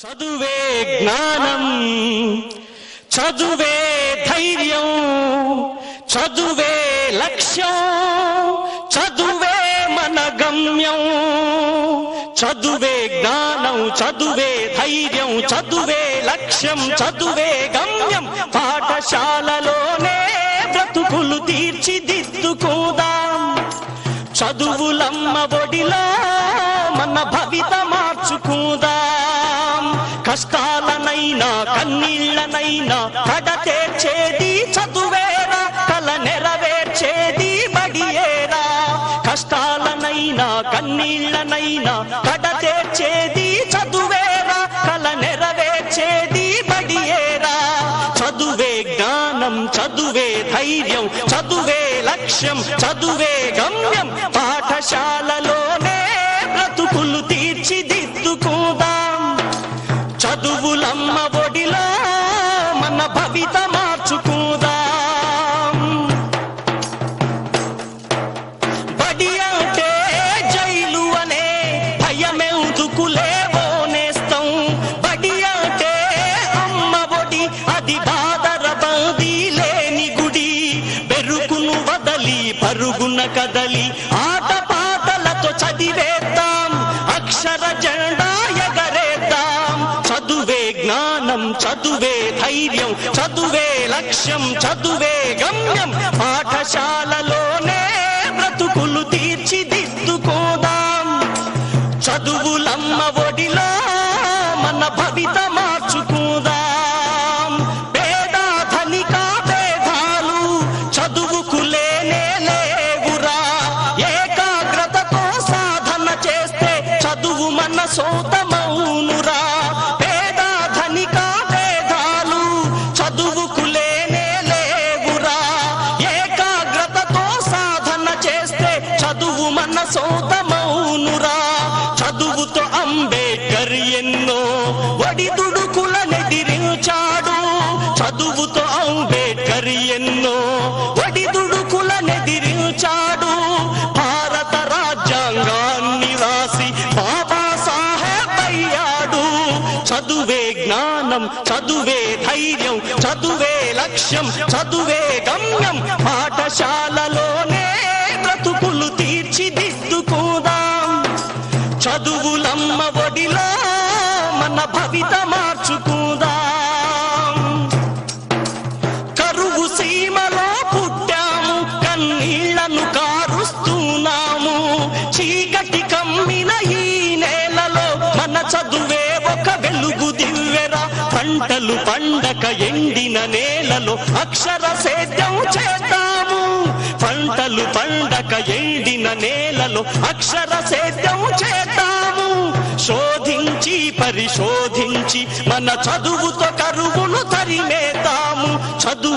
చదువే జ్ఞానం, చదువే ధైర్యం, చదువే లక్ష్యం, చదువే మన గమ్యం. చదువే జ్ఞానం, చదువే ధైర్యం, చదువే లక్ష్యం, చదువే గమ్యం. పాఠశాలలోనే బ్రతుకులు తీర్చిదిద్దుకుందాం. చదువులమ్మ ఒడిలో మన భవిత మార్చుకుందాం. కష్టాలనైనా కన్నీళ్లనైనా కడతేర్చేది చదువేరా, కల నెరవేర్చేది బడియేరా. కష్టాలనైనా కన్నీళ్లనైనా కడతేర్చేది చదువేరా, కల నెరవేర్చేది బడియేరా. చదువే జ్ఞానం, చదువే ధైర్యం, చదువే లక్ష్యం, చదువే గమ్యం. పాఠశాలలోనే బ్రతుకులు తీర్చిదిద్దుకుందాం. చదువులమ్మ ఒడిలో మన భవిత మార్చుకుందాం. బడి అంటే జైలు అనే భయమెందుకులేవో నేస్తం. బడి అంటే అమ్మ ఒడి, అది బాదర బందీ లేని గుడి. బెరుకును వదలి పరుగున కదలి ఆట పాటలతో చదివేద్దాం. అక్షర జెండా ఎగరేద్దాం. చదువే జ్ఞానం, చదువే ధైర్యం, చదువే లక్ష్యం, చదువే గమ్యం. పాఠశాలలోనే బ్రతుకులు తీర్చిదిద్దుకోదాం. చదువులమ్మ ఒడిలో మన భవిత మార్చుకుందాం. పేద ధనిక భేదాలు చదువుకు లేనే లేవురా. ఏకాగ్రతతో సాధన చేస్తే చదువు మన సొంతమౌనురా. పేద ధనిక భేదాలు చదువుకు లేనే లేవురా. ఏకాగ్రతతో సాధన చేస్తే చదువు మన సొంతమౌనురా. చదువుతో అంబేద్కర్ ఎన్నో ఒడిదుడుకులనెదిరించాడు. చదువుతో అంబేద్కర్ ఎన్నో ఒడిదుడుకులనెదిరించాడు. భారత రాజ్యాంగాన్ని రాసి బాబాసాహెబ్ అయ్యాడు. చదువే జ్ఞానం, చదువే ధైర్యం, చదువే లక్ష్యం, చదువే గమ్యం. పాఠశాలలోనే బ్రతుకులు తీర్చిదిద్దుకుందాం. చదువులమ్మ ఒడిలో మన భవిత మార్చుకుందాం. కరువు సీమలో పుట్టాము, కన్నీళ్లను కారుస్తున్నాము. చీకటి కమ్మిన ఈ నేలలో మన చదువే ఒక వెలుగు దివ్వెరా. పంటలు పండక ఎండిన నేలలో అక్షర సేద్యం చేద్దాము. పంటలు పండక ఎండిన నేలలో అక్షర సేద్యం చేద్దాము. శోధించి పరిశోధించి మన చదువుతో కరువును తరిమేద్దాము. చదువు